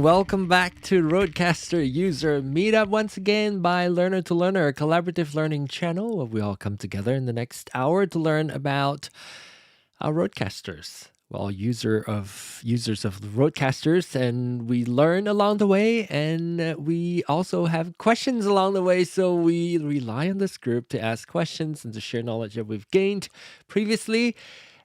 and welcome back to RØDECaster User Meetup once again by Learner to Learner, a collaborative learning channel where we all come together in the next hour to learn about our RØDECasters. We're all users of RØDECasters, and we learn along the way, and we also have questions along the way, so we rely on this group to ask questions and to share knowledge that we've gained previously.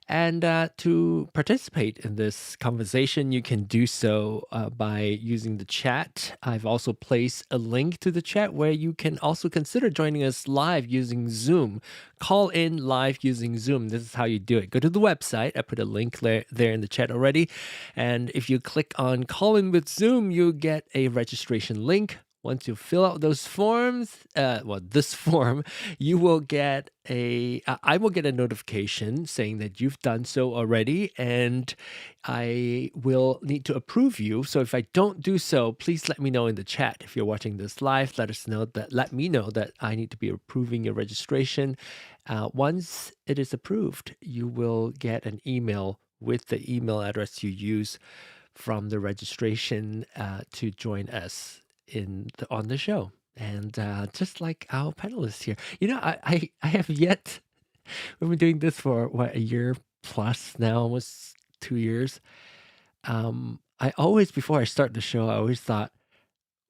And to participate in this conversation, you can do so by using the chat. I've also placed a link to the chat where you can also consider joining us live using Zoom. Call in live using Zoom. This is how you do it. Go to the website. I put a link there in the chat already. And if you click on Call in with Zoom, you get a registration link. Once you fill out those forms, this form, you will get I will get a notification saying that you've done so already, and I will need to approve you. So if I don't do so, please let me know in the chat. If you're watching this live, let me know that I need to be approving your registration. Once it is approved, you will get an email with the email address you use from the registration to join us on the show. And just like our panelists here, I have yet, we've been doing this for a year plus now, almost 2 years. I always, before I start the show, I always thought,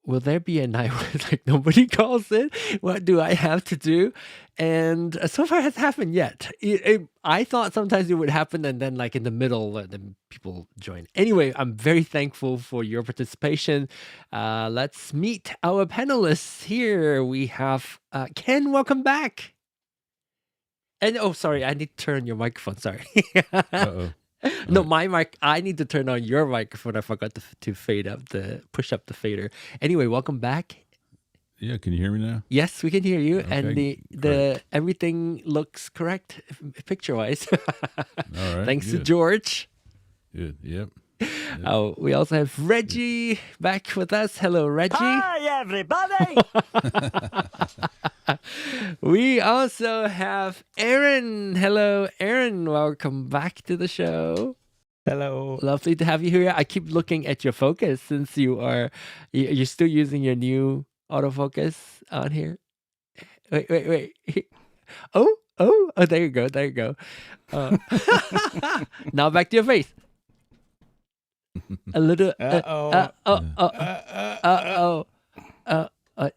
will there be a night where nobody calls in? What do I have to do? And so far it hasn't happened yet. I thought sometimes it would happen, and then in the middle, then people join. Anyway, I'm very thankful for your participation. Let's meet our panelists here. We have Ken, welcome back. And sorry, I need to turn your microphone, sorry. Uh-oh. No, my mic. I need to turn on your microphone. I forgot to push up the fader. Anyway, welcome back. Yeah, can you hear me now? Yes, we can hear you, Okay, and the everything looks correct picture wise. All right. Thanks to good. George. Good. Yep. Oh, we also have Reggie back with us. Hello, Reggie. Hi, everybody. We also have Aaron. Hello, Aaron. Welcome back to the show. Hello. Lovely to have you here. I keep looking at your focus since you're still using your new autofocus on here. Wait. Oh, there you go. Now back to your face. A little.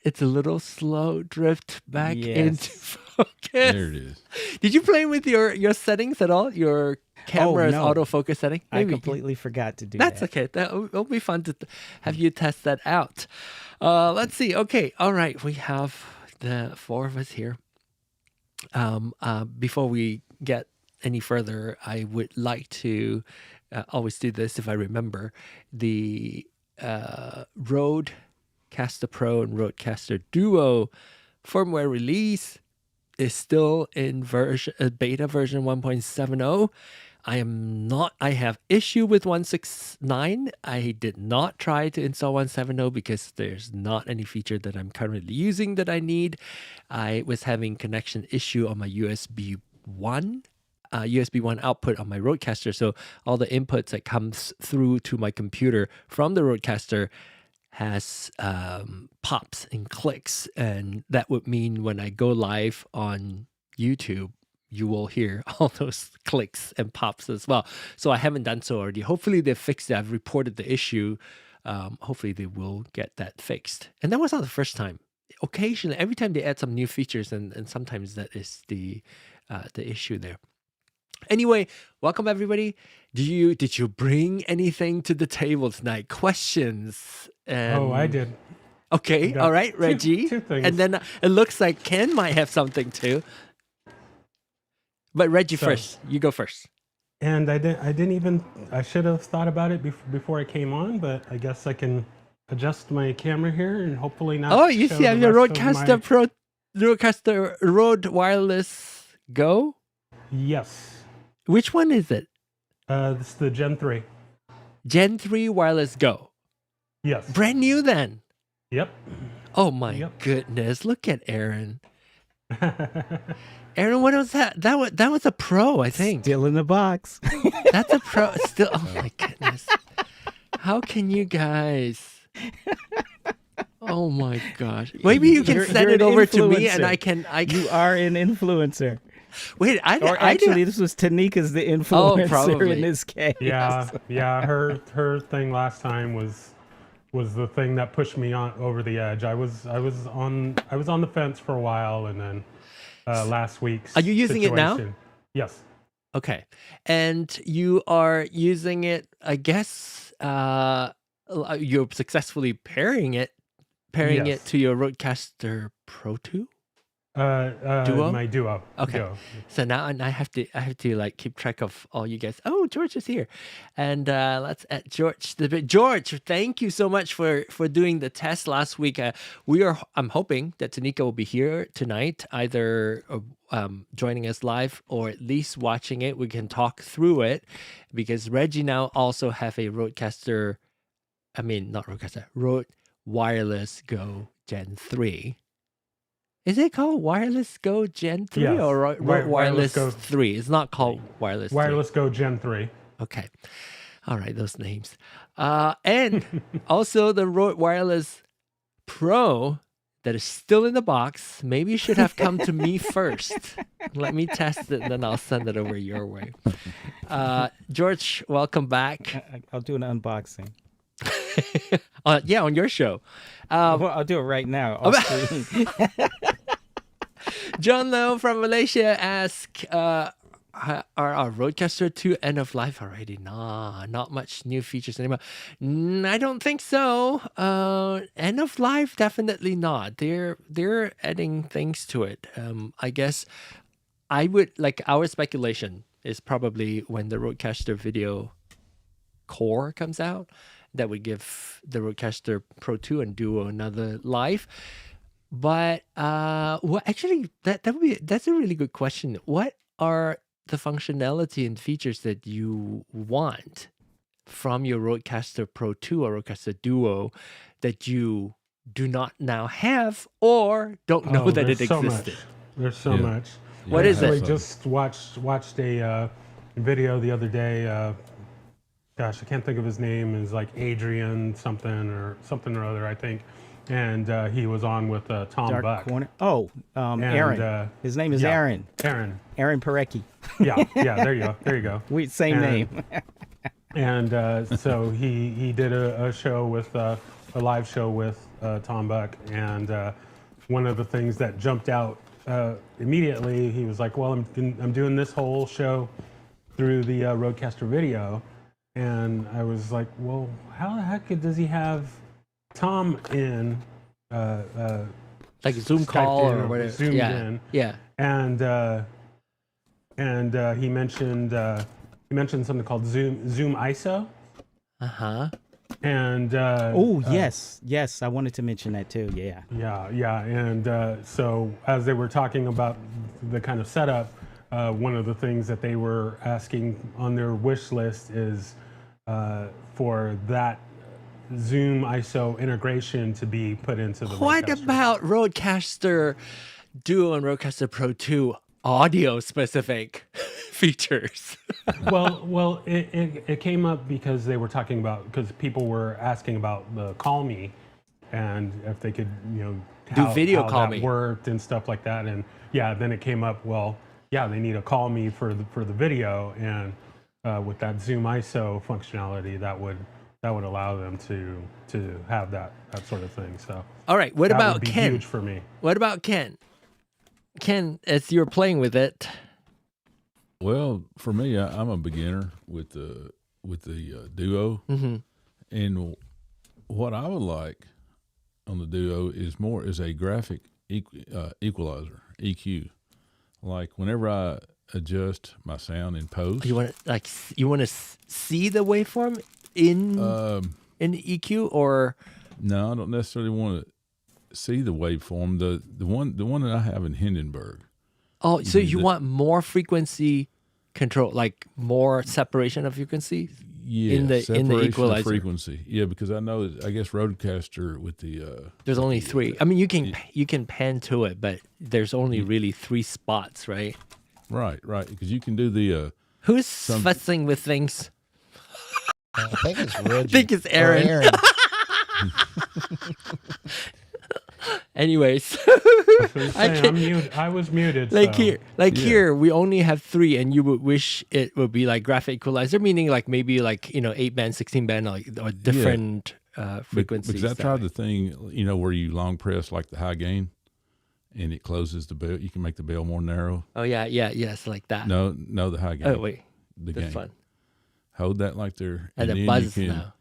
It's a little slow drift back into focus. There it is. Did you play with your settings at all? Your camera's no. autofocus setting? I completely forgot to do That's that. okay. It'll be fun to have you test that out. Let's see. Okay. All right. We have the four of us here. Before we get any further, I would like to always do this if I remember. The RØDECaster Pro and RØDECaster Duo firmware release is still in beta version 1.70. I have issue with 169. I did not try to install 170 because there's not any feature that I'm currently using that I need. I was having connection issue on my USB 1 output on my RØDECaster. So all the inputs that comes through to my computer from the RØDECaster has pops and clicks, and that would mean when I go live on YouTube, you will hear all those clicks and pops as well. So I haven't done so already. Hopefully they fixed it. I've reported the issue. Hopefully they will get that fixed. And that was not the first time. Occasionally, every time they add some new features, and sometimes that is the issue there. Anyway, welcome everybody. Did you bring anything to the table tonight? Questions? I did. Okay, all right, Reggie. Two things. And then it looks like Ken might have something too. But Reggie first. You go first. And I should have thought about it before I came on, but I guess I can adjust my camera here and hopefully not. Oh, you show see, I have the your rest of RØDECaster Pro, RØDECaster RØDE Wireless Go. Yes. Which one is it? This is the Gen 3. Gen 3 Wireless Go. Yes. Brand new then. Yep. Oh my goodness! Look at Aaron. Aaron, what was that? That was a Pro, I think. Still in the box. That's a Pro. Still. Oh my goodness. How can you guys? Oh my gosh! Maybe you can You're send an it over to me, and influencer. I can. You are an influencer. Wait, Or actually, this was Tanika's the influencer probably. in this case. Yeah, yeah. Her thing last time was the thing that pushed me on over the edge. I was on the fence for a while, and then last week's. Are you using it now? situation- Yes. Okay, and you are using it. I guess you're successfully pairing it Yes. to your RØDECaster Pro 2. Duo? My Duo. Okay. Duo. So now I have to like keep track of all you guys. Oh, George is here, and let's add George. George, thank you so much for doing the test last week. I'm hoping that Tanika will be here tonight, either joining us live or at least watching it. We can talk through it because Reggie now also have a RØDECaster. I mean, not RØDECaster. Rode Wireless Go Gen 3. Is it called Wireless Go Gen 3 Yes. or Wireless Go- 3? It's not called Wireless 3. Wireless Go Gen 3. Okay. All right, those names. And also the Rode Wireless Pro that is still in the box. Maybe you should have come to me first. Let me test it, and then I'll send it over your way. George, welcome back. I'll do an unboxing. Yeah, on your show. Well, I'll do it right now. Off screen. John Lowe from Malaysia asks, are our RØDECaster 2 end of life already? Nah, not much new features anymore. I don't think so. End of life, definitely not. They're adding things to it. I guess I would like our speculation is probably when the RØDECaster video core comes out, that would give the RØDECaster Pro 2 and Duo another life. But well, actually, that's a really good question. What are the functionality and features that you want from your RØDECaster Pro 2 or RØDECaster Duo that you do not now have or don't know that it there's so existed? much. There's so Yeah. much. What is I it? just watched a video the other day. Gosh, I can't think of his name. It's like Adrian something or other, I think. And he was on with Tom Dark Buck. corner. Oh, Aaron. His name is yeah, Aaron. Aaron Parecki. Yeah, there you go. Same And- name. And so he did a show with a live show with Tom Buck, and one of the things that jumped out immediately, he was like, "Well, I'm doing this whole show through the RØDECaster video," and I was like, "Well, how the heck does he have Tom in?" Like Zoom Skyped call in or or whatever. Zoomed Yeah. in. Yeah. And he mentioned something called Zoom ISO. Uh-huh. And yes, I wanted to mention that too. Yeah. yeah, and so as they were talking about the kind of setup, one of the things that they were asking on their wish list is for that Zoom ISO integration to be put into the. What RØDECaster. about RØDECaster Duo and RØDECaster Pro 2 audio specific features? Well, it came up because they were talking about, because people were asking about the Call Me, and if they could, Do video how Call that Me. worked and stuff like that. And yeah, then it came up. Well, yeah, they need a Call Me for the video, and with that Zoom ISO functionality, that would allow them to have that sort of thing. So All right. What that about would be Ken? huge for me. What about Ken? Ken, as you're playing with it, Well, for me, I'm a beginner with the Duo, and what I would like on the Duo is a graphic equalizer (EQ). Like whenever I adjust my sound in post, you want to see the waveform in EQ, or no, I don't necessarily want to see the waveform. The one that I have in Hindenburg. oh, so you want more frequency control, like more separation of frequencies? Yeah, in the separation of equalizer. frequency. Yeah, because I know I guess RØDECaster with the There's only three. I mean, you can pan to it, but there's only really three spots, right? right, because you can do the Who's fussing with things? I think it's Reggie. I think it's Or Aaron. Anyways, I was muted. like so. here, we only have 3, and you would wish it would be like graphic equalizer, meaning like maybe like 8-band, 16-band, or different frequencies. Because I tried the thing, where you long press like the high gain, and it closes the bell. You can make the bell more narrow. Oh yes, like that. No, the high gain. Oh wait, the that's gain. fun. Hold that like there, And it then buzzes you can, now.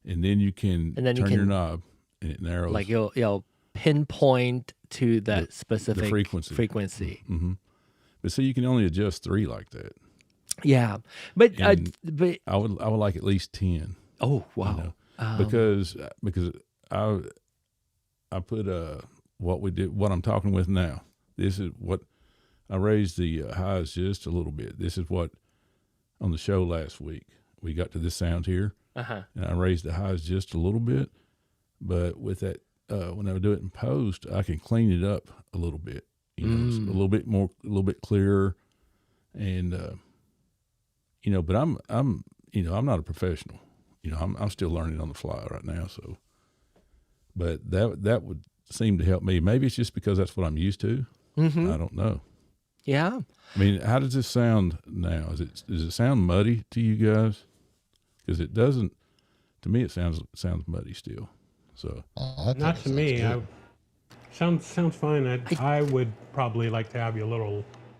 and then you can turn your knob, and it narrows. Like you'll pinpoint to that specific frequency. Mm-hmm. But see, you can only adjust 3 like that. Yeah, but I would like at least 10. Oh wow! Because I put what I'm talking with now. This is what I raised the highs just a little bit. This is what on the show last week we got to this sound here, and I raised the highs just a little bit. But with that, when I do it in post, I can clean it up a little bit. It's a little bit more, a little bit clearer, and But I'm not a professional. I'm still learning on the fly right now. So, but that would seem to help me. Maybe it's just because that's what I'm used to. I don't know. Yeah. I mean, how does this sound now? Does it sound muddy to you guys? Because it doesn't. To me, it sounds muddy still. So not to me. Sounds fine. I would probably like to have you a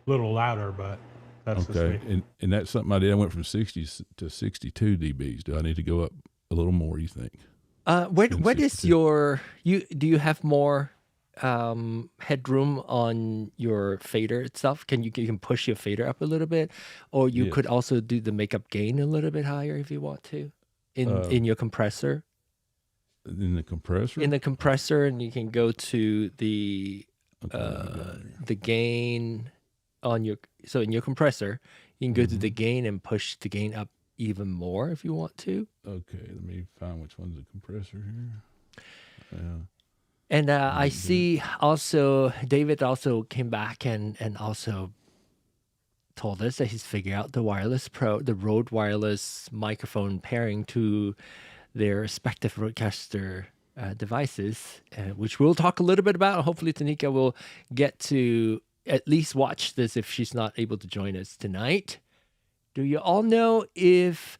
little louder, but that's okay. Just me. And that's something I did. I went from 60 to 62 dBs. Do I need to go up a little more? You think? What is your do you have more headroom on your fader itself? You can push your fader up a little bit, or you could also do the makeup gain a little bit higher if you want to in your compressor. In the compressor? In the compressor, and you can go to the gain on your in your compressor, you can go to the gain and push the gain up even more if you want to. Okay, let me find which one's the compressor here. Yeah. And I see also David also came back and also told us that he's figured out the RØDE Wireless microphone pairing to their respective RØDECaster devices, which we'll talk a little bit about. Hopefully Tanika will get to at least watch this if she's not able to join us tonight. Do you all know if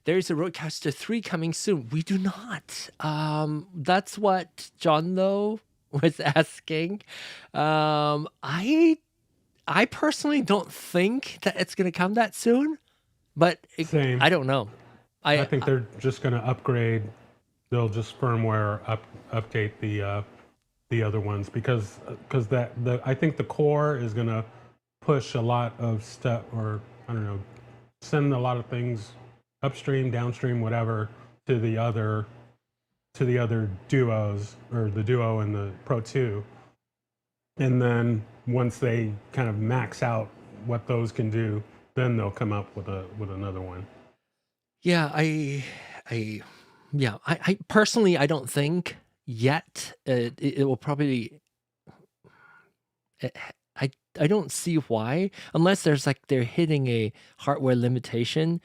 there's a RØDECaster 3 coming soon? We do not. That's what John Lowe was asking. I personally don't think that it's going to come that soon, but Same. I don't know. I think they're just going to upgrade. They'll just firmware update the other ones because I think the core is going to push a lot of stuff, or I don't know, send a lot of things upstream, downstream, whatever, to the other duos, or the Duo and the Pro 2. And then once they kind of max out what those can do, then they'll come up with another one. Yeah, I personally, I don't think yet. It will probably. I don't see why, unless they're hitting a hardware limitation,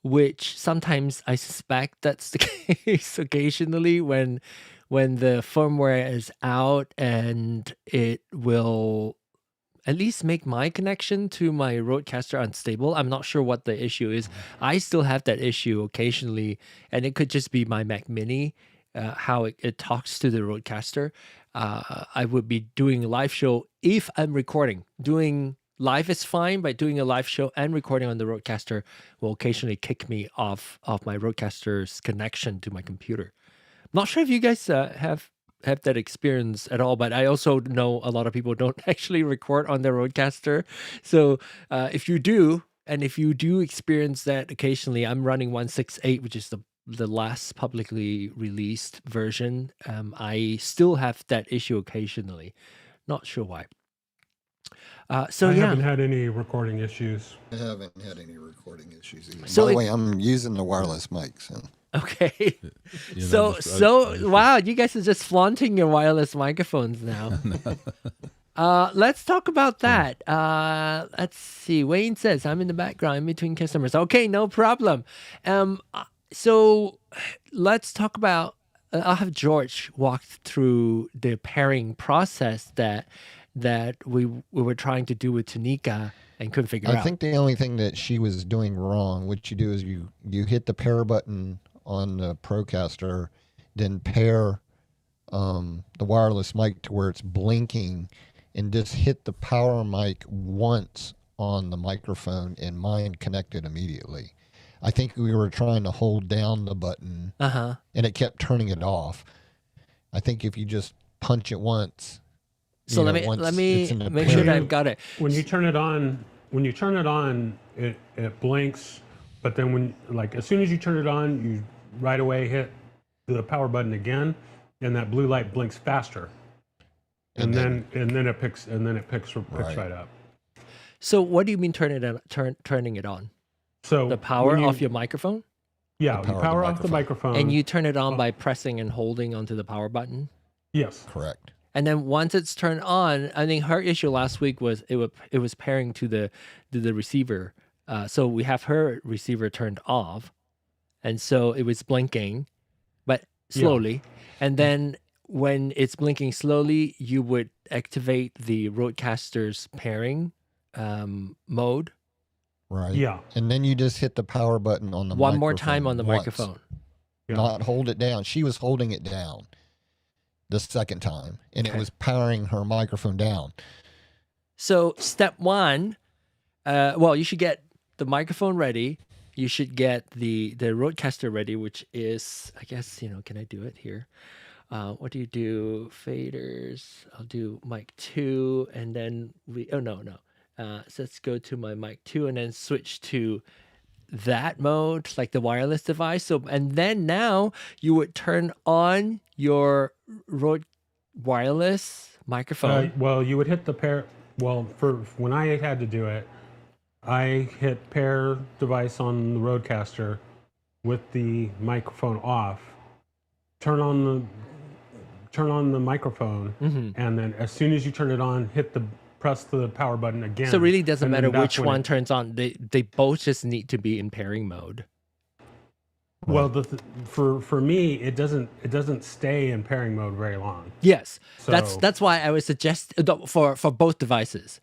which sometimes I suspect that's the case occasionally when the firmware is out, and it will at least make my connection to my RØDECaster unstable. I'm not sure what the issue is. I still have that issue occasionally, and it could just be my Mac Mini, how it talks to the RØDECaster. I would be doing a live show if I'm recording. Doing live is fine, but doing a live show and recording on the RØDECaster will occasionally kick me off my RØDECaster's connection to my computer. Not sure if you guys have that experience at all, but I also know a lot of people don't actually record on their RØDECaster. So if you do, and if you do experience that occasionally, I'm running 168, which is the last publicly released version. I still have that issue occasionally. Not sure why. I haven't had any recording issues. I haven't had any recording issues either. So By the way, I'm using the wireless mic, so. Okay. Wow, you guys are just flaunting your wireless microphones now. Let's talk about that. Let's see. Wayne says, I'm in the background in between customers. Okay, no problem. So let's talk about. I'll have George walk through the pairing process that we were trying to do with Tanika and couldn't figure I out. think the only thing that she was doing wrong, what you do is you hit the pair button on the Procaster, then pair the wireless mic to where it's blinking, and just hit the power mic once on the microphone, and mine connected immediately. I think we were trying to hold down the button, and it kept turning it off. I think if you just punch it once. So let me make sure that I've got it. When you turn it on, it blinks, but then as soon as you turn it on, you right away hit the power button again, and that blue light blinks faster. And then it picks right up. So what do you mean turning it on? So the power off your microphone? Yeah, you power off the microphone. And you turn it on by pressing and holding onto the power button? Yes. Correct. And then once it's turned on, I think her issue last week was it was pairing to the receiver. So we have her receiver turned off, and so it was blinking, but slowly. Yeah. And then when it's blinking slowly, you would activate the RØDECaster's pairing mode. Right. Yeah. And then you just hit the power button on the one more time on the once. microphone. Yeah. Not hold it down. She was holding it down the second time, and it was powering her microphone down. So step one, you should get the microphone ready. You should get the RØDECaster ready, which is, I guess, can I do it here? What do you do? Faders. I'll do mic 2, and then no. So let's go to my mic 2 and then switch to that mode, like the wireless device. So, and then now you would turn on your Rode wireless microphone. You would hit the pair. Well, for when I had to do it, I hit pair device on the RØDECaster with the microphone off. Turn on the microphone, and then as soon as you turn it on, press the power button again. So it really doesn't matter which one turns on. They both just need to be in pairing mode. Well, for me, it doesn't stay in pairing mode very long. Yes, so, that's why I would suggest for both devices.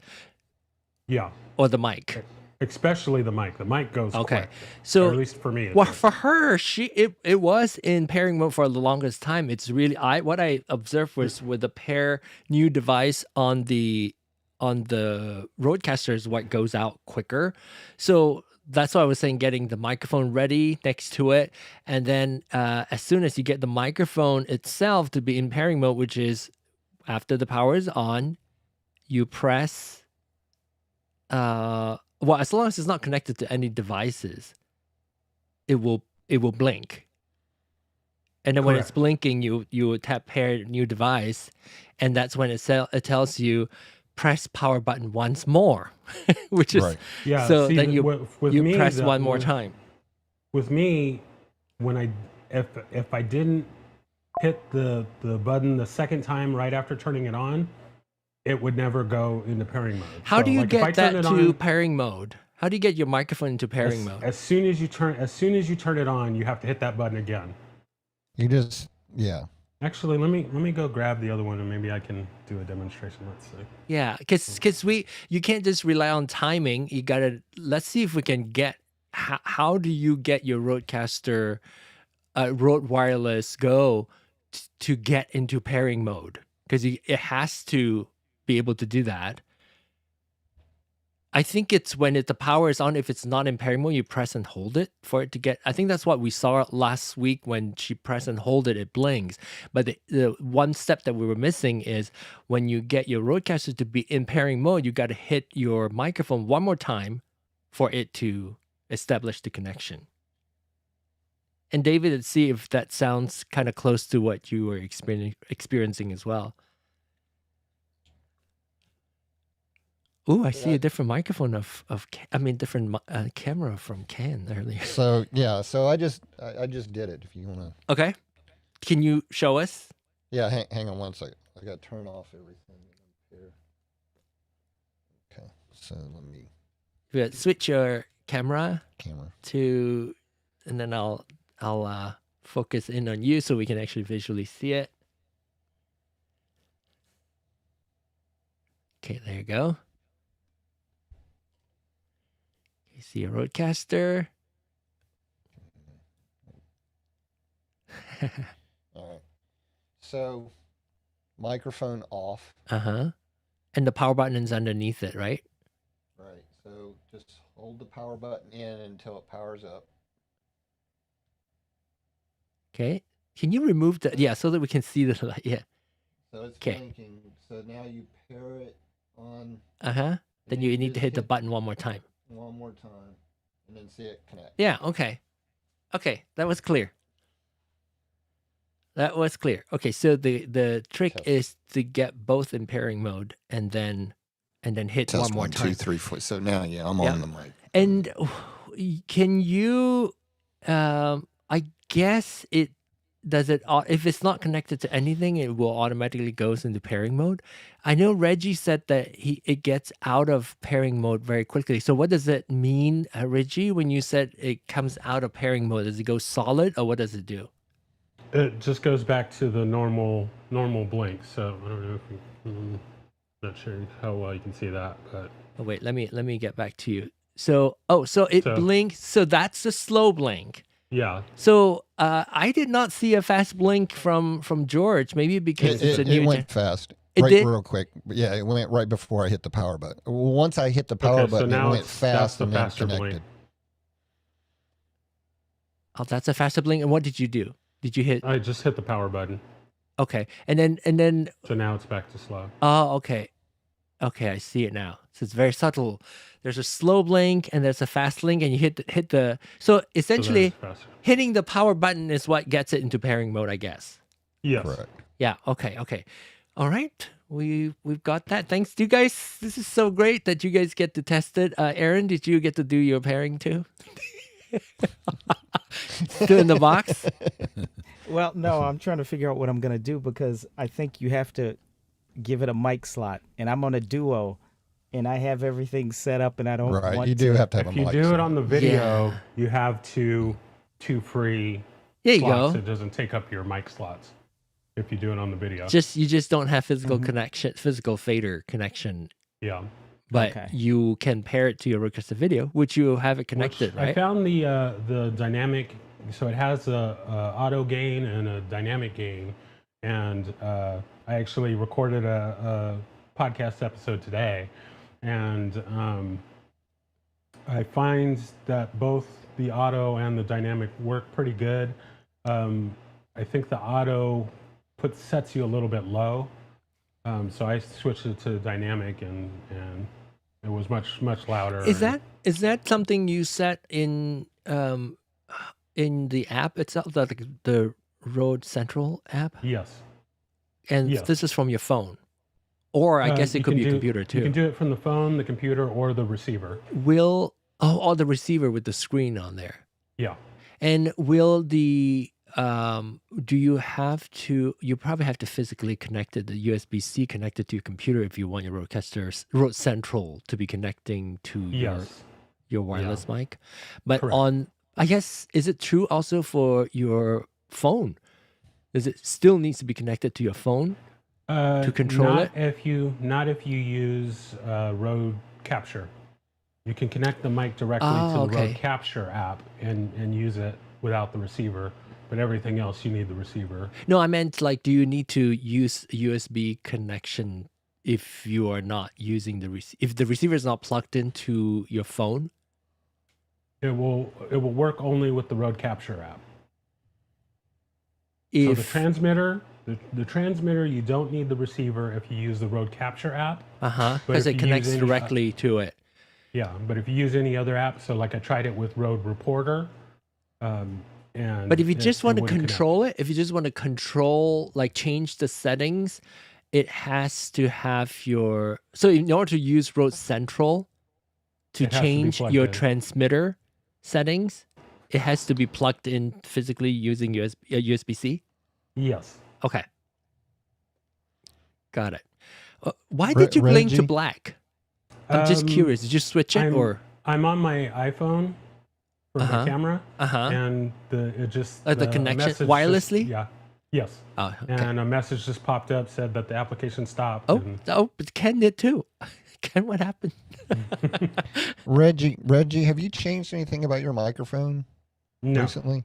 Yeah. Or the mic. Especially the mic. The mic goes quick. So or at least for me. For her, it was in pairing mode for the longest time. It's really what I observed was with the pair new device on the RØDECaster is what goes out quicker. So that's why I was saying getting the microphone ready next to it. And then as soon as you get the microphone itself to be in pairing mode, which is after the power is on, you press, as long as it's not connected to any devices, it will blink. And then when it's blinking, you tap pair new device, and that's when it tells you, press power button once more, which is so then you press one more time. With me, if I didn't hit the button the second time right after turning it on, it would never go into pairing mode. How do you get that to pairing mode? How do you get your microphone into pairing mode? As soon as you turn it on, you have to hit that button again. You just Actually, let me go grab the other one, and maybe I can do a demonstration. Let's see. Yeah, because you can't just rely on timing. You gotta, let's see if we can get, how do you get your RØDECaster, Rode Wireless Go to get into pairing mode? Because it has to be able to do that. I think it's when the power is on, if it's not in pairing mode, you press and hold it for it to get. I think that's what we saw last week when she pressed and hold it, it blinks. But the one step that we were missing is when you get your RØDECaster to be in pairing mode, you got to hit your microphone one more time for it to establish the connection. And David, let's see if that sounds kind of close to what you were experiencing as well. Ooh, I see a different microphone different camera from Ken earlier. So I just did it. If you want to. Okay, can you show us? Yeah, hang on one second. I got to turn off everything here. Okay, so let me. Switch your camera to, and then I'll I'll focus in on you so we can actually visually see it. Okay, there you go. You see a RØDECaster. All right. So, microphone off. Uh-huh. And the power button is underneath it, right? Right. So just hold the power button in until it powers up. Okay. Can you remove the, yeah, so that we can see the light? Yeah. So it's 'Kay. blinking. So now you pair it on. Uh-huh. Then you need to just hit the button one more time. one more time, and then see it connect. Yeah, okay. Okay, that was clear. That was clear. Okay, so the trick Test. is to get both in pairing mode and then hit Test one more 1, time. 2, 3, 4. So now, yeah, I'm Yeah. on the mic. And can you I guess it does it if it's not connected to anything, it will automatically goes into pairing mode. I know Reggie said that it gets out of pairing mode very quickly. So what does it mean, Reggie, when you said it comes out of pairing mode? Does it go solid or what does it do? It just goes back to the normal blink. So I don't know if you, not sure how well you can see that, but Oh wait, let me get back to you. So it So- blinks. So that's a slow blink. yeah. So I did not see a fast blink from George. Maybe because it's a It new. went fast. It Right, did? real quick. Yeah, it went right before I hit the power button. Once I hit the power Okay, so button, it now went that's fast the and then faster blink. connected. Oh, that's a faster blink. And what did you do? Did you hit? I just hit the power button, Okay, and then. so now it's back to slow. Oh, okay. Okay, I see it now. So it's very subtle. There's a slow blink and there's a fast blink, and you hit the. So So essentially, that's faster. hitting the power button is what gets it into pairing mode, I guess. Yes. Correct. Yeah. Okay. All right. We've got that. Thanks, you guys. This is so great that you guys get to test it. Aaron, did you get to do your pairing too? Still in the box. Well, no, I'm trying to figure out what I'm gonna do because I think you have to give it a mic slot, and I'm on a Duo, and I have everything set up, and I don't Right. want You do to. have to have If a you mic. do it slot. on the video, Yeah. you have two free There you slots. go. It doesn't take up your mic slots if you do it on the video. You just don't have physical Mhm. connection, physical fader connection, yeah. but Okay. you can pair it to your RØDECaster video, which you have it Which connected, I right? found the dynamic, so it has a auto gain and a dynamic gain, and I actually recorded a podcast episode today, and I find that both the auto and the dynamic work pretty good. I think the auto sets you a little bit low, so I switched it to dynamic, and it was much louder. Is and- that something you set in the app itself, the Rode Central app? Yes. And Yes. this is from your phone, or I guess You it could can be a do- computer You too. can do it from the phone, the computer, or the receiver. Or the receiver with the screen on there. Yeah. And will the do you have to? You probably have to physically connect it, the USB-C connected to your computer if you want your Rode Central to be connecting to Yes. your wireless mic. But Correct. I guess, is it true also for your phone? Does it still needs to be connected to your phone? To control not it? Not if you use Rode Capture. You can connect the mic directly to the okay. Rode Capture app and use it without the receiver. But everything else, you need the receiver. No, I meant like, do you need to use a USB connection if you are not using if the receiver is not plugged into your phone? It will work only with the Rode Capture app. So the If transmitter, the transmitter, you don't need the receiver if you use the Rode Capture app. but if it you connects use any- directly to it. Yeah, but if you use any other app, so like I tried it with Rode Reporter, and But if you just want to wouldn't connect. control it, if you just want to control, like change the settings, it has to have your. So in order to use Rode Central to It has to be change plugged your in. transmitter settings, it has to be plugged in physically using USB-C. Yes, Okay, got it. Why did you blink to Reggie? black? I'm just curious. Did you switch it I'm- or? I'm on my iPhone for the camera, and it just Like the connection message wirelessly. Yes. Oh, okay. And a message just popped up, said that the application stopped. Oh, but Ken did too. Ken, what happened? Reggie, have you changed anything about your microphone recently?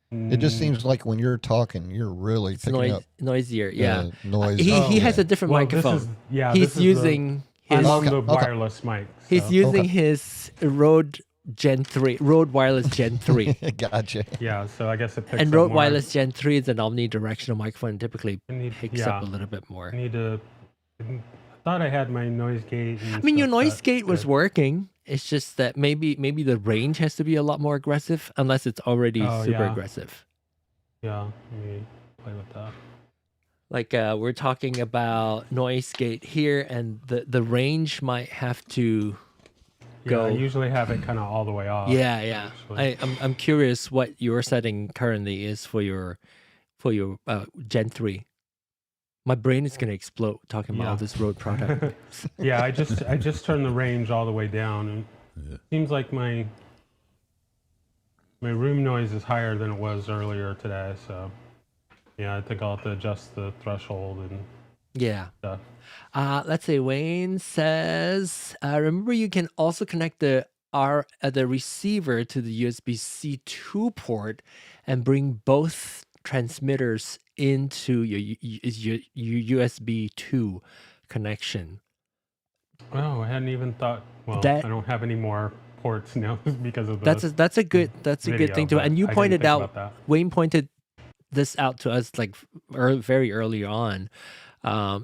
It just seems like when you're talking, you're really picking up noisier. Yeah, noise. He has a different microphone. He's using his wireless mic. So. He's using his Rode Gen 3, Rode Wireless Gen 3. Gotcha. Yeah, so I guess it picks and up Rode more. Wireless Gen 3 is an omnidirectional microphone. Typically picks up a little bit more. I thought I had my noise gate. I mean, your noise gate was working. It's just that maybe the range has to be a lot more aggressive, unless it's already super aggressive. Yeah, let me play with that. Like we're talking about noise gate here, and the range might have to go. I usually have it kind of all the way off. Yeah. I'm curious what your setting currently is for your Gen 3. My brain is gonna explode talking about all this Rode product. Yeah, I just turned the range all the way down, and it seems like my room noise is higher than it was earlier today. So yeah, I think I'll have to adjust the threshold and stuff. Let's see. Wayne says, remember you can also connect the receiver to the USB-C 2 port and bring both transmitters into your USB 2 connection. Oh, I hadn't even thought. Well, I don't have any more ports now because of the that's a good thing to. And you pointed out, Wayne pointed this out to us like very early on.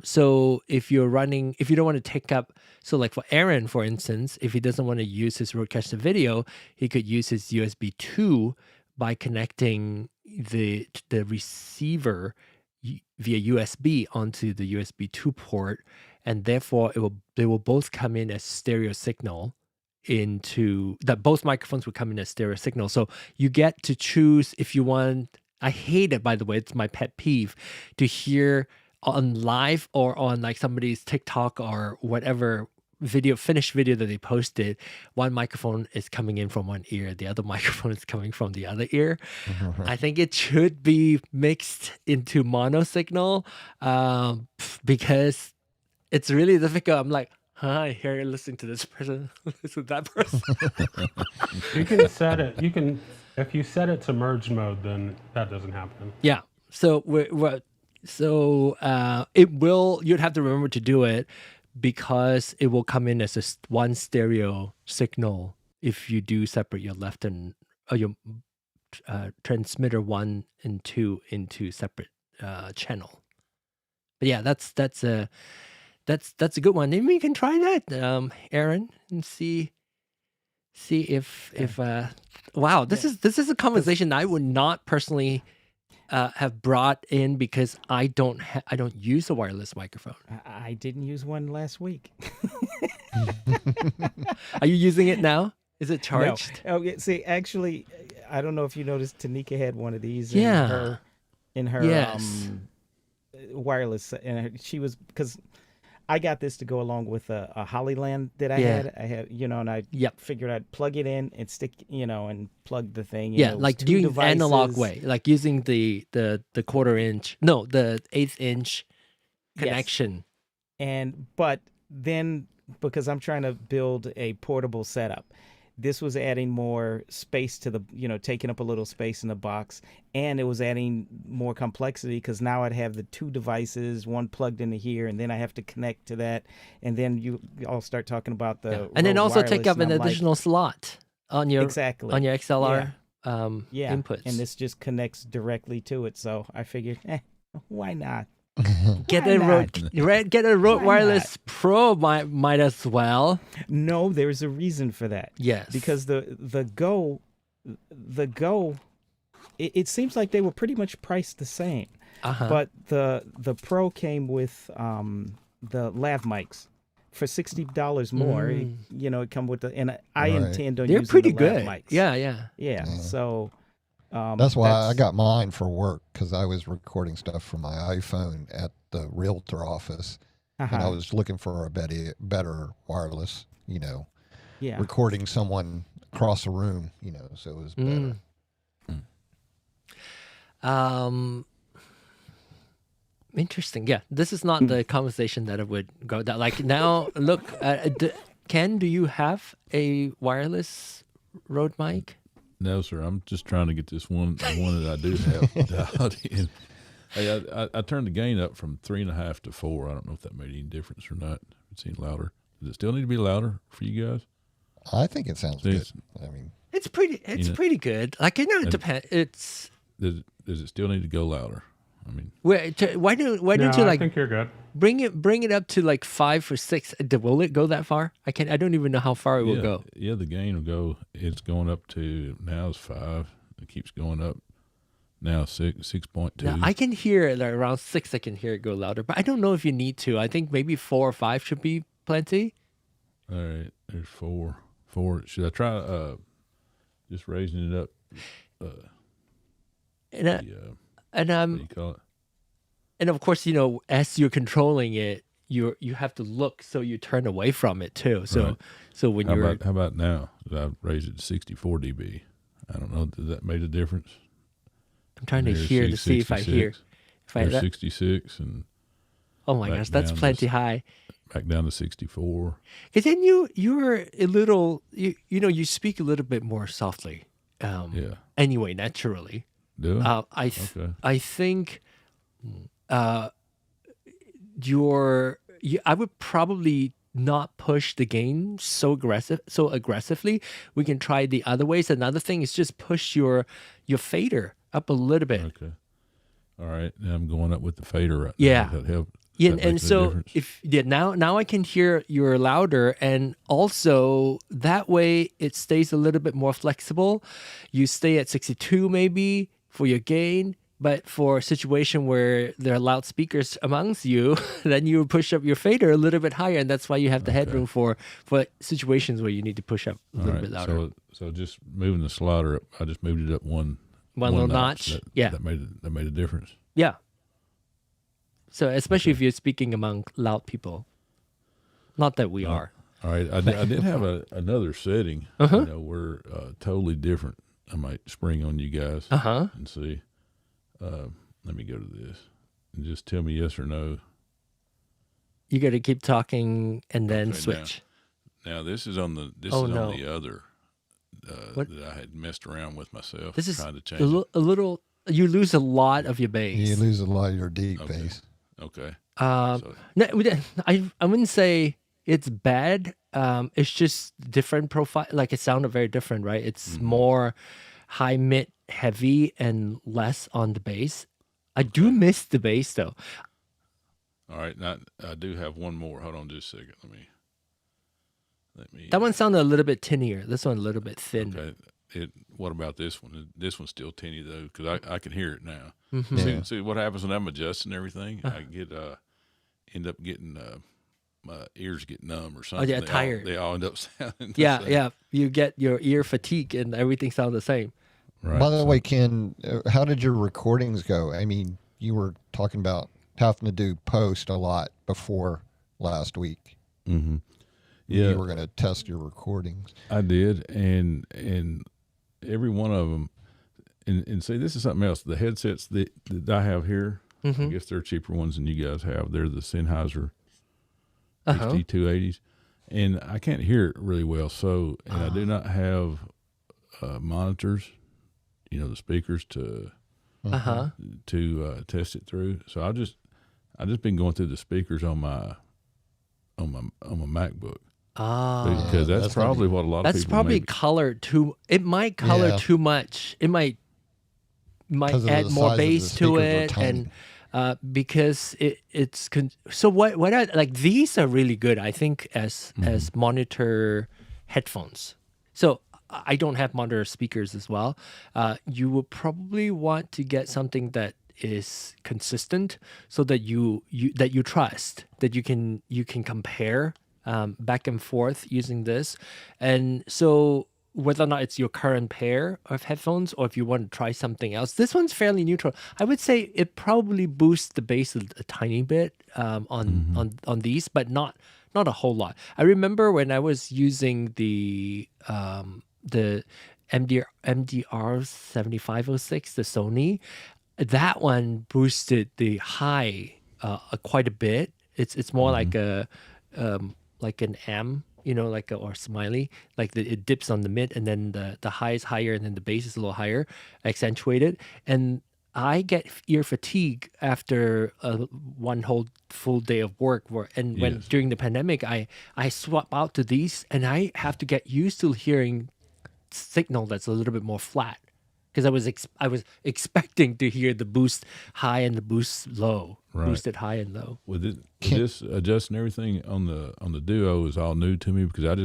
So if you don't want to take up, so like for Aaron, for instance, if he doesn't want to use his RØDECaster video, he could use his USB 2 by connecting the receiver via USB onto the USB 2 port, and therefore they will both come in as stereo signal both microphones will come in as stereo signal. So you get to choose if you want. I hate it, by the way, it's my pet peeve to hear on live or on like somebody's TikTok or whatever finished video that they posted, one microphone is coming in from one ear, the other microphone is coming from the other ear. I think it should be mixed into mono signal because it's really difficult. I'm like, I hear you listening to this person, listen to that person. You can set it. If you set it to merge mode, then that doesn't happen. Yeah. So you'd have to remember to do it because it will come in as one stereo signal if you do separate your left and your transmitter 1 and 2 into separate channel. But yeah, that's a good one. Maybe you can try that, Aaron, and see if wow, this is a conversation I would not personally have brought in because I don't use a wireless microphone. I didn't use one last week. Are you using it now? Is it charged? No. Oh, yeah, see, actually, I don't know if you noticed, Tanika had one of these in her yes. Wireless, and she was, because I got this to go along with a Hollyland that I had. I had, and I figured I'd plug it in and stick, and plug the thing. Like doing the analog way, like using the 1/8 inch connection. Yes. But then because I'm trying to build a portable setup, this was adding more space to the, taking up a little space in the box, and it was adding more complexity because now I'd have the two devices, one plugged into here, and then I have to connect to that, and then you all start talking about the and then also take up an like, additional slot on your on your XLR inputs, and this just connects directly to it. So I figured, why not? Get a Rode Wireless Pro might as well. No, there's a reason for that. Yes, because the Go, it seems like they were pretty much priced the same. But the Pro came with the lav mics for $60 more. It come with and I intend on they're using pretty the lav good. mics. Yeah. So. That's why I got mine for work, because I was recording stuff from my iPhone at the realtor office, and I was looking for a better wireless, recording someone across the room, so it was better. Interesting. Yeah, this is not the conversation that I would go down. Like now, look, Ken, do you have a wireless Rode mic? No, sir. I'm just trying to get this one that I do have dialed in. Hey, I turned the gain up from 3.5 to 4. I don't know if that made any difference or not. It's any louder. Does it still need to be louder for you guys? I think it sounds good. I mean, it's pretty good. Like I know it depends. It's does it still need to go louder? I mean, why don't you I like think you're good. bring it up to like 5 or 6? Will it go that far? I don't even know how far it will go. Yeah, the gain will go. It's going up to now it's 5. It keeps going up. Now 6.2. Now, I can hear it like around 6. I can hear it go louder, but I don't know if you need to. I think maybe 4 or 5 should be plenty. All right, there's 4. 4. Should I try just raising it up? What do you call it? And of course, as you're controlling it, you have to look so you turn away from it too. So Right. so when How you're about now? I raised it to 64 dB. I don't know. Did that make a difference? I'm trying to There's hear to see if I hear. There's 66 and Oh my back gosh, that's down to plenty high. back down to 64. Because then you're a little you speak a little bit more softly. Yeah. Anyway, naturally. Do I? I Okay. think I would probably not push the gain so aggressively. We can try the other ways. Another thing is just push your fader up a little bit. Okay. All right. Now I'm going up with the fader right Yeah. now. That help. Yeah, that and makes a so difference? now I can hear you're louder, and also that way it stays a little bit more flexible. You stay at 62 maybe for your gain, but for a situation where there are loudspeakers amongst you, then you push up your fader a little bit higher, and that's why you have the headroom for situations where you need to push up a All little right. bit louder. So just moving the slider up. I just moved it up one Little notch. Yeah. That made a difference. Yeah. So especially if you're speaking among loud people, not that we are. All right. I did have another setting. We're totally different. I might spring on you guys and see. Let me go to this and just tell me yes or no. You got to keep talking and then Okay, switch. Now this is on the no. other What? that I had messed around with myself. This is trying to change a little. You lose a lot of your bass. you lose a lot of your deep Okay. bass. Okay. No, I wouldn't say it's bad. It's just different profile. Like it sounded very different, right? It's more high, mid, heavy, and less on the bass. I do miss the bass though. All right. Now I do have one more. Hold on just a second. Let me. That one sounded a little bit tinnier. This one a little bit thin. Okay. What about this one? This one's still tinny though, because I can hear it now. Yeah. See what happens when I'm adjusting everything? I get end up getting my ears get numb or something. yeah, tired. They all end up sounding. Yeah, the same. yeah. You get your ear fatigue and everything sounds the same. Right. By the way, Ken, how did your recordings go? I mean, you were talking about having to do post a lot before last week. Mm-hmm. Yeah, You were going to test your recordings. I did, and every one of them, and see, this is something else. The headsets that I have here, I guess they're cheaper ones than you guys have. They're the Sennheiser HD280s, and I can't hear it really well. So, and I do not have monitors, the speakers to test it through. So I just been going through the speakers on my MacBook. Because Yeah, that's probably what a lot of That's people probably maybe- colored too. It might color Yeah. too much. It might 'Cause of add the more size of the bass to speakers are it, tiny. and because it's so what I, like these are really good. I think as monitor headphones. So I don't have monitor speakers as well. You will probably want to get something that is consistent, so that you trust, that you can compare back and forth using this. And so whether or not it's your current pair of headphones or if you want to try something else, this one's fairly neutral. I would say it probably boosts the bass a tiny bit on these, but not a whole lot. I remember when I was using the MDR 7506, the Sony. That one boosted the high quite a bit. It's more like a like an M, or smiley, like it dips on the mid, and then the high is higher, and then the bass is a little higher, accentuated. And I get ear fatigue after one whole full day of work. When during the pandemic, I swap out to these, and I have to get used to hearing signal that's a little bit more flat, because I was expecting to hear the boost high and the boost low, boosted high and low. With this adjusting everything on the Duo is all new to me, because I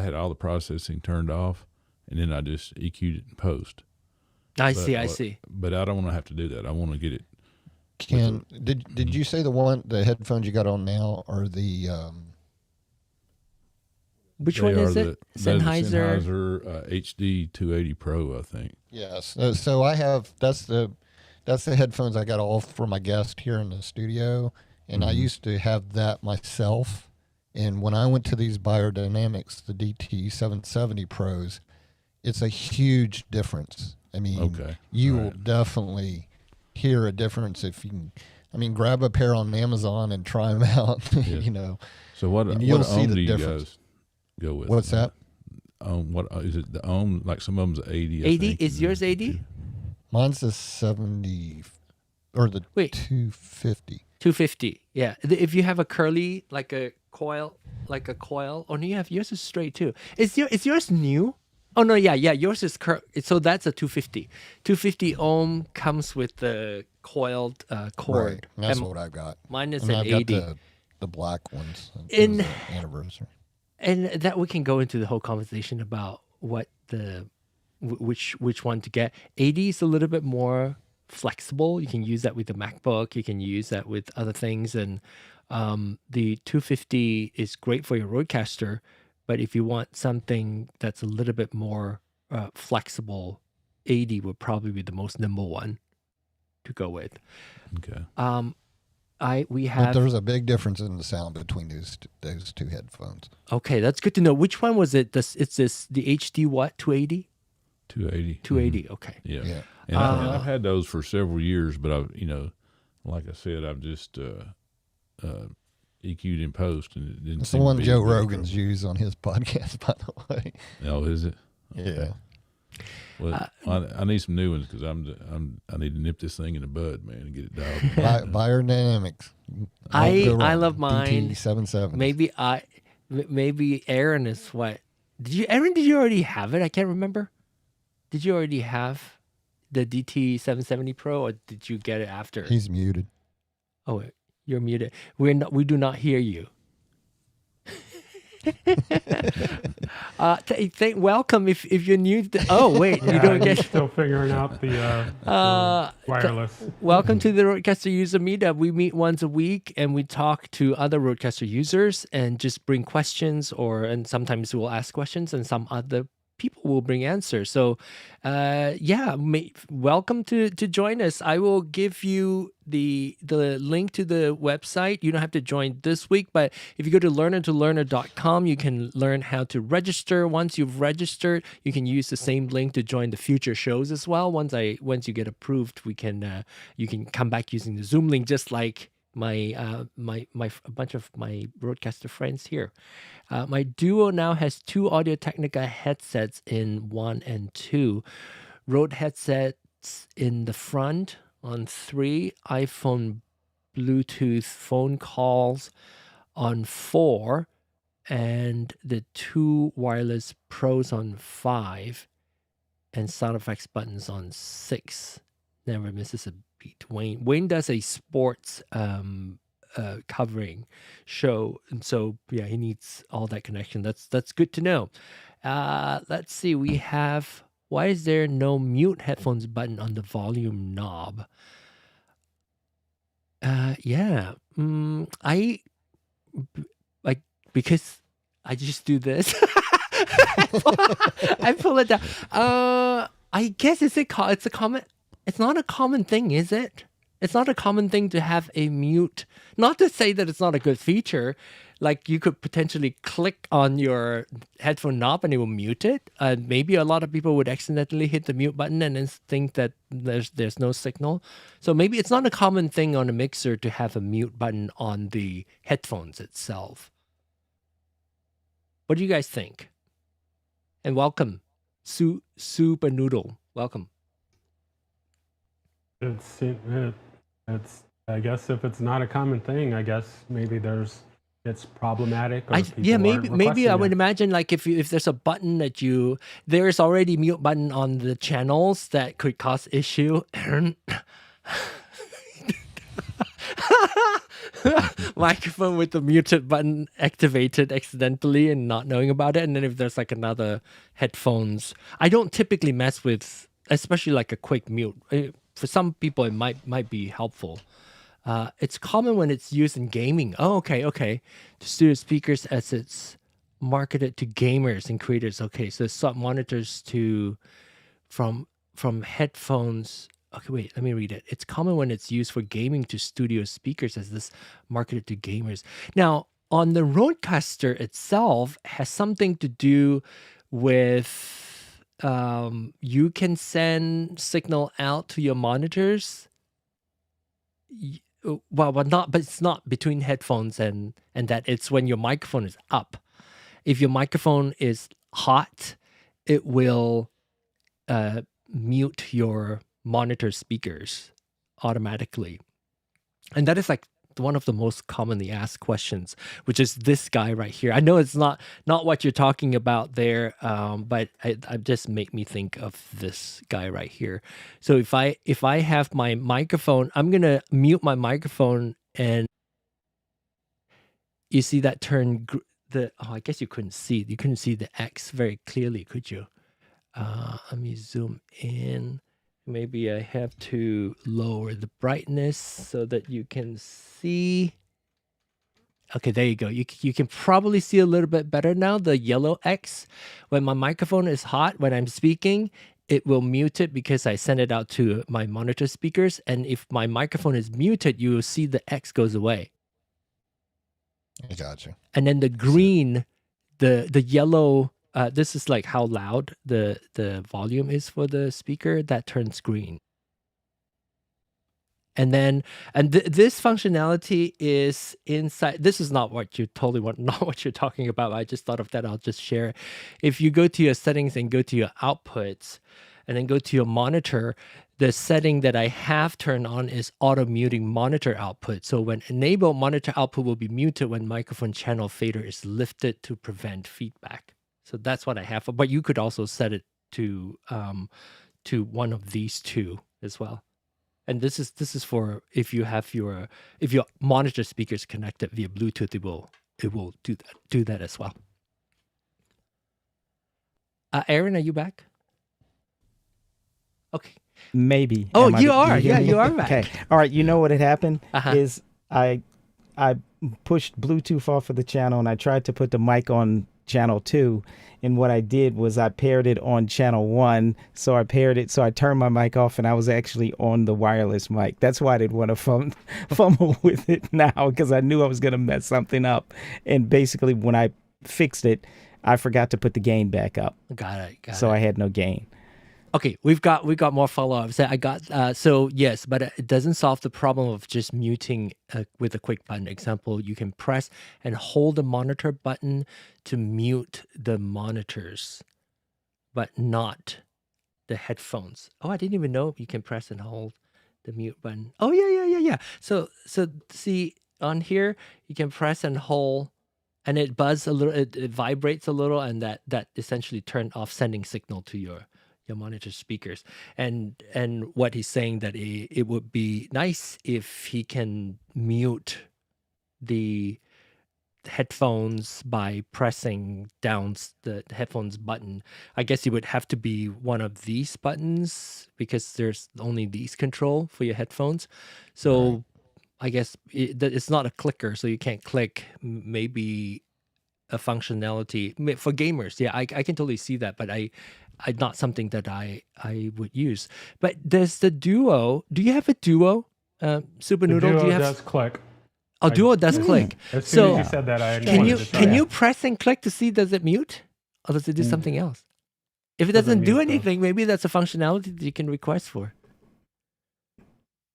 had all the processing turned off, and then I just EQ'd it in post. I see. But I don't want to have to do that. I want to get it. Did you say the headphones you got on now are the which one is it? Sennheiser HD 280 Pro, I think. Yes. So I have that's the headphones I got all for my guest here in the studio, and I used to have that myself. And when I went to these Beyerdynamics, the DT 770 Pros, it's a huge difference. I mean, you will definitely hear a difference if you can. I mean, grab a pair on Amazon and try them out. So what ohm do you guys go with? What's that? What is it? The ohm, like some of them's 80. 80 is yours 80? Mine's the 70 or the 250. 250. Yeah. If you have a curly like a coil. Oh no, yours is straight too. Is yours new? Oh no, yeah, yours is so that's a 250. 250 ohm comes with the coiled cord. Right. That's what I've got. Mine is an an 80. Got the black ones. In anniversary. And that we can go into the whole conversation about what which one to get. 80 is a little bit more flexible. You can use that with the MacBook. You can use that with other things, and the 250 is great for your RØDECaster. But if you want something that's a little bit more flexible, 80 would probably be the most nimble one to go with. Okay. But there's a big difference in the sound between those two headphones. Okay, that's good to know. Which one was it? The HD what? 280? 280. 280. Okay. Yeah. And I've had those for several years, but like I said, I've just EQ'd in post, and it didn't. It's the one Joe Rogan's used on his podcast, by the way. Oh, is it? Yeah. Okay. Well, I need some new ones, because I need to nip this thing in the bud, man, and get it dialed. Beyerdynamics. I love mine. DT 770. Maybe Aaron is what? Aaron, did you already have it? I can't remember. Did you already have the DT 770 Pro, or did you get it after? He's muted. Oh, you're muted. We do not hear you. Welcome if you're new. Oh wait, you don't get. Still figuring out the wireless. Welcome to the RØDECaster User Meetup. We meet once a week and we talk to other RØDECaster users and just bring questions, and sometimes we'll ask questions, and some other people will bring answers. So, welcome to join us. I will give you the link to the website. You don't have to join this week, but if you go to learner2learner.com, you can learn how to register. Once you've registered, you can use the same link to join the future shows as well. Once you get approved, you can come back using the Zoom link, just like a bunch of my RØDECaster friends here. My Duo now has 2 Audio-Technica headsets in 1 and 2. Rode headsets in the front on 3. iPhone Bluetooth phone calls on 4. And the 2 wireless pros on 5. And sound effects buttons on 6. Never misses a beat. Wayne does a sports covering show, and so he needs all that connection. That's good to know. Let's see, we have, why is there no mute headphones button on the volume knob? Because I just do this. I pull it down. I guess it's a common. It's not a common thing, is it? It's not a common thing to have a mute. Not to say that it's not a good feature. like you could potentially click on your headphone knob and it will mute it. Maybe a lot of people would accidentally hit the mute button and then think that there's no signal. So maybe it's not a common thing on a mixer to have a mute button on the headphones itself. What do you guys think? And welcome, Super Noodle. Welcome. It's I guess if it's not a common thing, I guess maybe it's problematic. Or Maybe I would imagine like if there's a button that there's already mute button on the channels that could cause issue. Microphone with the muted button activated accidentally and not knowing about it. And then if there's like another headphones, I don't typically mess with, especially like a quick mute. For some people, it might be helpful. It's common when it's used in gaming. Oh, okay. To studio speakers as it's marketed to gamers and creators. Okay, so sub monitors from headphones. Okay, wait, let me read it. It's common when it's used for gaming to studio speakers as this marketed to gamers. Now, on the RØDECaster itself has something to do with you can send signal out to your monitors. But it's not between headphones and that. It's when your microphone is up. If your microphone is hot, it will mute your monitor speakers automatically. And that is like one of the most commonly asked questions, which is this guy right here. I know it's not what you're talking about there, but it just make me think of this guy right here. So if I have my microphone, I'm gonna mute my microphone, and you see that turn I guess you couldn't see the X very clearly, could you? Let me zoom in. Maybe I have to lower the brightness so that you can see. Okay, there you go. You can probably see a little bit better now, the yellow X. When my microphone is hot, when I'm speaking, it will mute it because I send it out to my monitor speakers. And if my microphone is muted, you will see the X goes away. I got you. And then the green, the yellow, this is like how loud the volume is for the speaker, that turns green. And then, this functionality is inside. This is not what you not what you're talking about. I just thought of that. I'll just share it. If you go to your settings and go to your outputs and then go to your monitor, the setting that I have turned on is auto muting monitor output. So when enabled, monitor output will be muted when microphone channel fader is lifted to prevent feedback. So that's what I have. But you could also set it to one of these two as well. And this is for if your monitor speakers connected via Bluetooth, it will do that as well. Aaron, are you back? Okay. Maybe. Oh, you are. Yeah, you are back. Okay. All right. You know what had happened is I pushed Bluetooth off of the channel and I tried to put the mic on channel 2, and what I did was I paired it on channel 1. So I turned my mic off and I was actually on the wireless mic. That's why I didn't want to fumble with it now, because I knew I was going to mess something up. And basically when I fixed it, I forgot to put the gain back up. Got it. So I had no gain. Okay, we've got more follow-ups. I got so yes, but it doesn't solve the problem of just muting with a quick button. Example, you can press and hold the monitor button to mute the monitors, but not the headphones. Oh, I didn't even know you can press and hold the mute button. Oh yeah. So see on here, you can press and hold, and it buzzes a little, it vibrates a little, and that essentially turned off sending signal to your monitor speakers. And what he's saying that it would be nice if he can mute the headphones by pressing down the headphones button. I guess it would have to be one of these buttons because there's only these control for your headphones. So right. I guess it's not a clicker, so you can't click. Maybe a functionality for gamers. Yeah, I can totally see that, but I not something that I would use. But there's the Duo. Do you have a Duo, Super Noodle? Duo do you have? Does click. Oh, Duo does click. As soon So as you said that, I can wanted you to try can that. you press and click to see does it mute or does it do something else? If it doesn't do mute, though. anything, maybe that's a functionality that you can request for,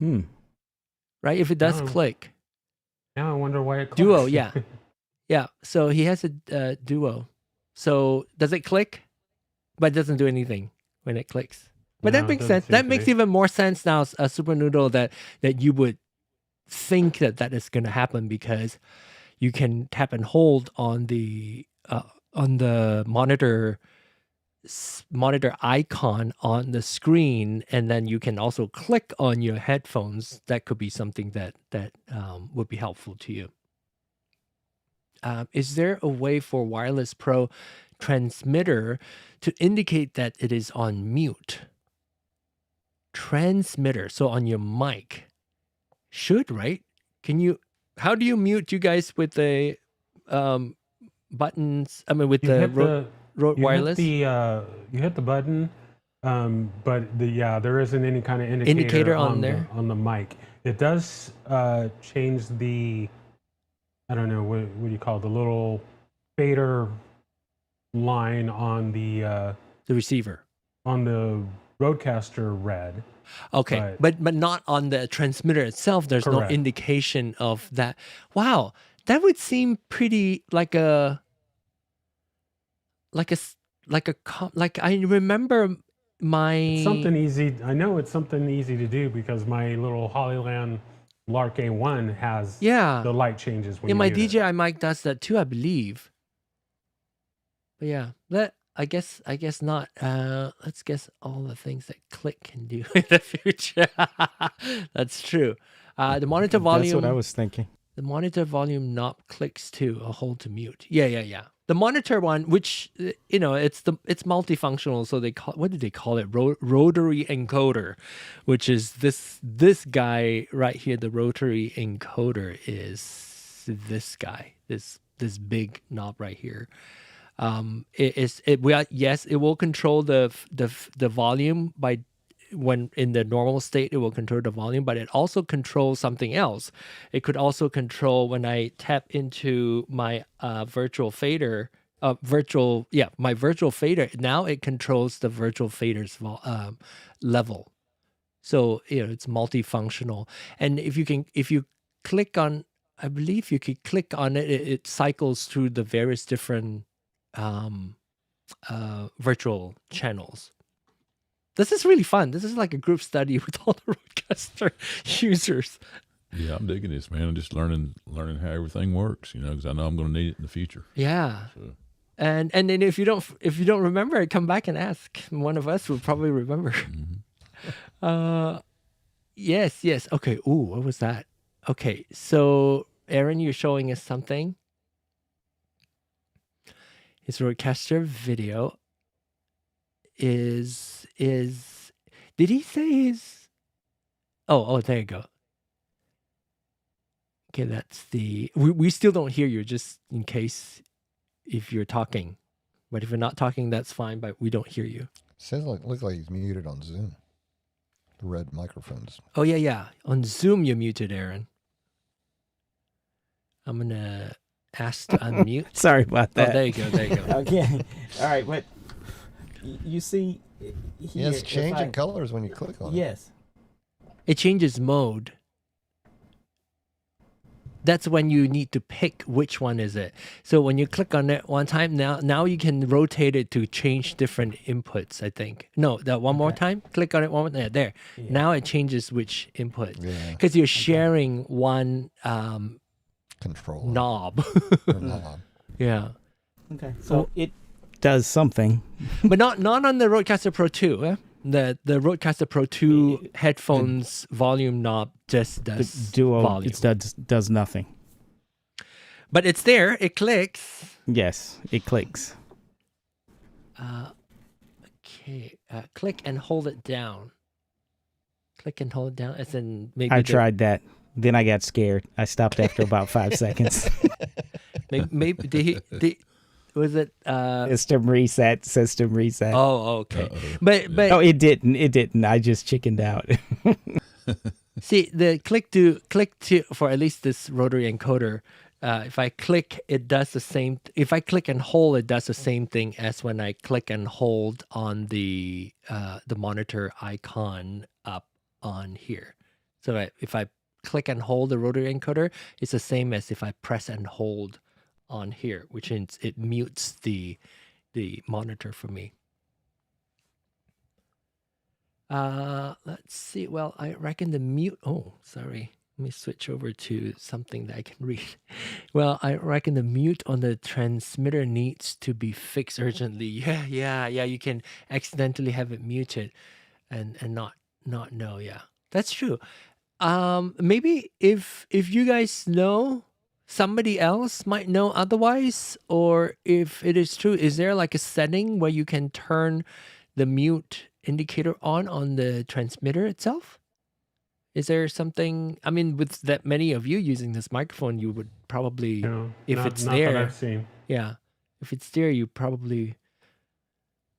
right? If it does No. click. Now I wonder why it clicks. Duo, yeah. Yeah, so he has a Duo. So does it click? But it doesn't do anything when it clicks. But No, that it makes doesn't sense. seem That to makes be. even more sense now, Super Noodle, that you would think that is going to happen because you can tap and hold on the monitor icon on the screen, and then you can also click on your headphones. That could be something that would be helpful to you. Is there a way for Wireless Pro transmitter to indicate that it is on mute? Transmitter, so on your mic. Should, right? How do you mute, you guys, with the buttons? I mean, with You the hit the Rode Wireless? You hit the button, but there isn't any kind of Indicator on the, there? on the mic. It does change the, I don't know, what do you call it, the little fader line on the receiver. on the RØDECaster Red. Okay, but not on the transmitter itself. There's no Correct. indication of that. Wow, that would seem pretty like I remember my It's something easy. I know it's something easy to do because my little Hollyland Lark A1 has the light changes when yeah, you my mute it. DJI mic does that too, I believe. But yeah, that I guess not. Let's guess all the things that Click can do in the future. That's true. The monitor volume. That's what I was thinking. The monitor volume knob clicks too, a hold to mute. Yeah. The monitor one, which it's multifunctional. So what did they call it? Rotary encoder, which is this guy right here. The rotary encoder is this guy. This big knob right here. It will control the volume by when in the normal state it will control the volume, but it also controls something else. It could also control when I tap into my virtual fader. My virtual fader. Now it controls the virtual fader's level. So it's multifunctional, and if you click on, I believe you could click on it. It cycles through the various different virtual channels. This is really fun. This is like a group study with all the RØDECaster users. Yeah, I'm digging this, man. I'm just learning how everything works, because I know I'm going to need it in the future. Yeah. So. And then if you don't remember it, come back and ask. One of us will probably remember. Mm-hmm. Yes. Okay. Ooh, what was that? Okay, so Aaron, you're showing us something. His RØDECaster video is did he say his oh there you go. Okay, that's we still don't hear you, just in case if you're talking. But if you're not talking, that's fine, but we don't hear you. Looks like he's muted on Zoom. The red microphones. Oh yeah. On Zoom you're muted, Aaron. I'm gonna ask to unmute. Sorry about that. Oh, there you go. Okay. All right, but you see here, It's changing colors when you click on it. Yes. It changes mode. That's when you need to pick which one is it. So when you click on it one time, now you can rotate it to change different inputs, I think. No, that one more time. Click on it one more time. There. Yeah. Now it changes which input. Yeah. Because you're sharing one Control knob. or knob. Yeah. Okay. So it does something. But not on the RØDECaster Pro 2. Eh? The RØDECaster Pro 2 headphones volume knob just does Duo volume. it does nothing. But it's there. It clicks. Yes, it clicks. Okay. Click and hold it down. Click and hold it down. As in maybe I tried that. Then I got scared. I stopped after about 5 seconds. Maybe was it System reset. Oh, okay. Uh-oh. But Oh, it didn't. I just chickened out. See, the click to for at least this rotary encoder. If I click, it does the same. If I click and hold, it does the same thing as when I click and hold on the monitor icon up on here. So if I click and hold the rotary encoder, it's the same as if I press and hold on here, which means it mutes the monitor for me. Let's see. Well, I reckon the mute. Oh, sorry. Let me switch over to something that I can read. Well, I reckon the mute on the transmitter needs to be fixed urgently. Yeah. You can accidentally have it muted and not know. Yeah, that's true. Maybe if you guys know, somebody else might know otherwise, or if it is true, is there like a setting where you can turn the mute indicator on the transmitter itself? Is there something? I mean, with that many of you using this microphone, you would probably, if it's not there, that I've seen. yeah, if it's there, you probably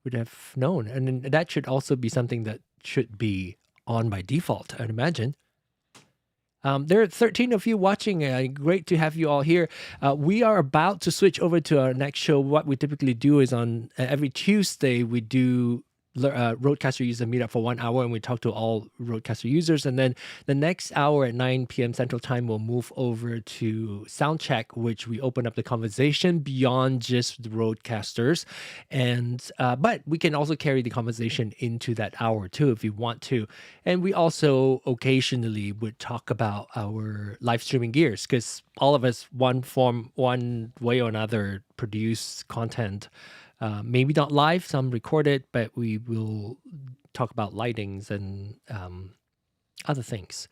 would have known. And then that should also be something that should be on by default, I'd imagine. There are 13 of you watching. Great to have you all here. We are about to switch over to our next show. What we typically do is on every Tuesday, we do RØDECaster User Meetup for 1 hour, and we talk to all RØDECaster users. And then the next hour at 9 p.m. Central Time, we'll move over to Soundcheck, which we open up the conversation beyond just the RØDECasters. And but we can also carry the conversation into that hour too, if you want to. And we also occasionally would talk about our live streaming gears, because all of us, one way or another, produce content. Maybe not live, some recorded, but we will talk about lightings and other things.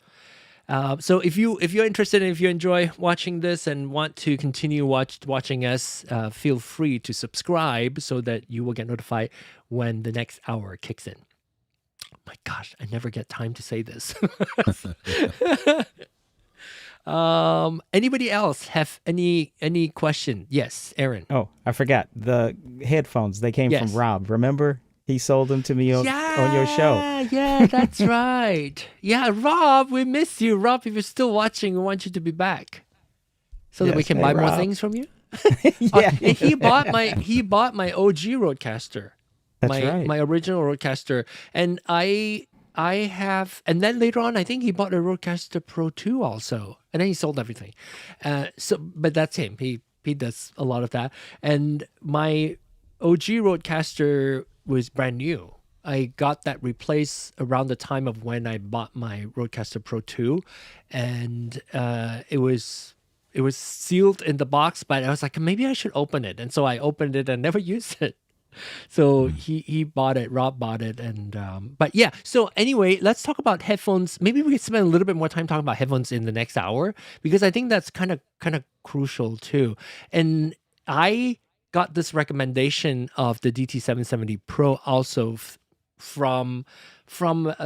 So if you're interested and if you enjoy watching this and want to continue watching us, feel free to subscribe so that you will get notified when the next hour kicks in. Oh my gosh, I never get time to say this. Anybody else have any question? Yes, Aaron. Oh, I forgot. The headphones, they came Yes. from Rob. Remember? He sold them to me on your show. Yeah, that's right. Yeah, Rob, we miss you. Rob, if you're still watching, we want you to be back so that we Yes, can hey, buy more Rob. things from you. Yeah. And he bought my OG RØDECaster. That's right. My original RØDECaster. And I have, and then later on, I think he bought a RØDECaster Pro 2 also, and then he sold everything. But that's him. He does a lot of that. And my OG RØDECaster was brand new. I got that replaced around the time of when I bought my RØDECaster Pro 2, and it was sealed in the box. But I was like, maybe I should open it, and so I opened it and never used it. So he bought it, Rob bought it, and but yeah. So anyway, let's talk about headphones. Maybe we could spend a little bit more time talking about headphones in the next hour, because I think that's kind of crucial too. And I got this recommendation of the DT770 Pro also from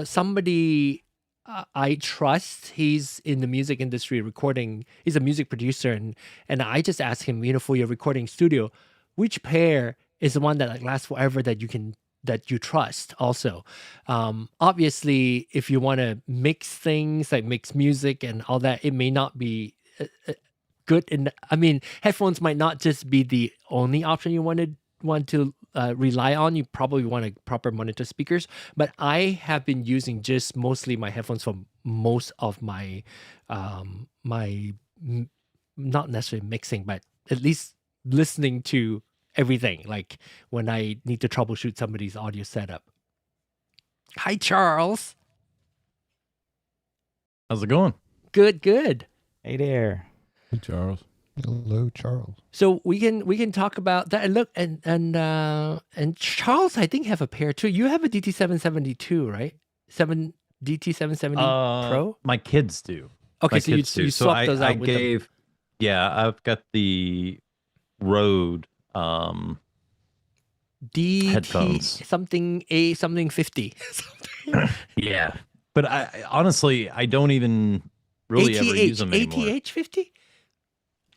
somebody I trust. He's in the music industry recording. He's a music producer, and I just asked him, for your recording studio, which pair is the one that like lasts forever that you trust also. Obviously, if you want to mix things, like mix music and all that, it may not be good. Headphones might not just be the only option you want to rely on. You probably want a proper monitor speakers, but I have been using just mostly my headphones for most of my not necessarily mixing, but at least listening to everything, like when I need to troubleshoot somebody's audio setup. Hi, Charles. How's it going? Good. Hey there. Hey, Charles. Hello, Charles. So we can talk about that. And look, and Charles, I think, have a pair too. You have a DT772, right? DT770 Pro. My kids do. Okay, My so you kids do. swapped those out I with them. gave, yeah, I've got the Rode DT headphones. something 50. Yeah, but I honestly I don't even really ever use them anymore. ATH 50.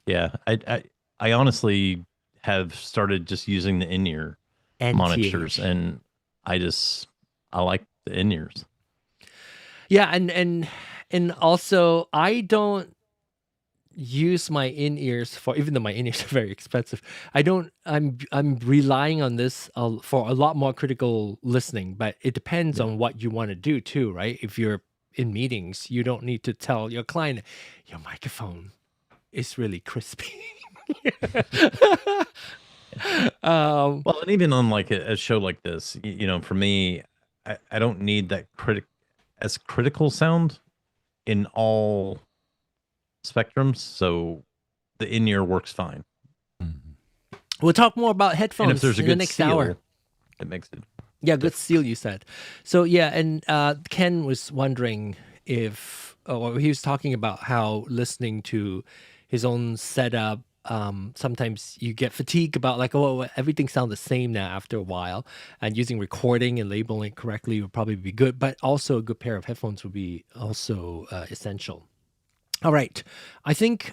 Yeah, I honestly have started just using the in-ear monitors, and I like the in-ears. Yeah, and And also, I don't use my in-ears for, even though my in-ears are very expensive, I'm relying on this for a lot more critical listening, but it depends on what you want to do too, right? If you're in meetings, you don't need to tell your client your microphone is really crispy. Well, and even on like a show like this, for me, I don't need that critical sound in all spectrums, so the in-ear works fine. We'll talk more about And headphones if there's a in the good next seal, hour. it makes it. Yeah, good seal, you said. So yeah, and Ken was wondering if, or he was talking about how listening to his own setup, sometimes you get fatigue about like, oh, everything sounds the same now after a while, and using recording and labeling correctly would probably be good, but also a good pair of headphones would be also essential. All right, I think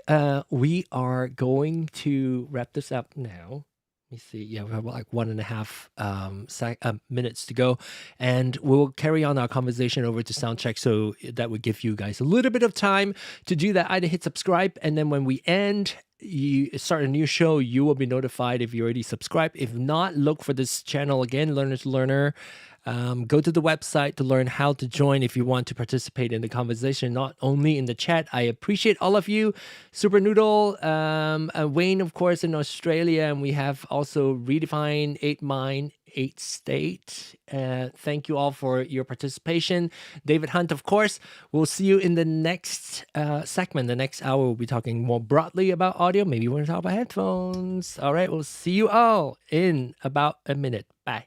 we are going to wrap this up now. Let me see. Yeah, we have like 1.5 minutes to go, and we'll carry on our conversation over to soundcheck. So that would give you guys a little bit of time to do that. Either hit subscribe, and then when we end, you start a new show, you will be notified if you already subscribed. If not, look for this channel again, Learner to Learner. Go to the website to learn how to join if you want to participate in the conversation, not only in the chat. I appreciate all of you. Super Noodle, Wayne, of course, in Australia, and we have also Redefine, 8 Mind, 8 State. Thank you all for your participation. David Hunt, of course. We'll see you in the next segment. The next hour, we'll be talking more broadly about audio. Maybe we're going to talk about headphones. All right, we'll see you all in about a minute. Bye.